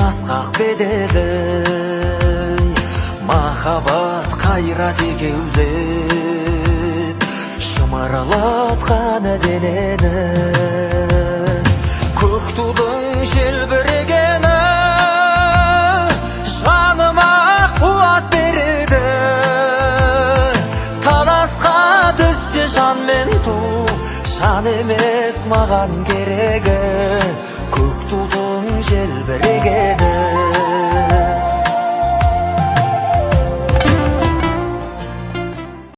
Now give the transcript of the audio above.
Asqaq bedeli махаббат қайрат екеулеп шымырлатқан денені көк тудың желбірегені жаныма қуат береді таласқа түссе жан мен ту жан емес маған керегі көк тудың желбірегені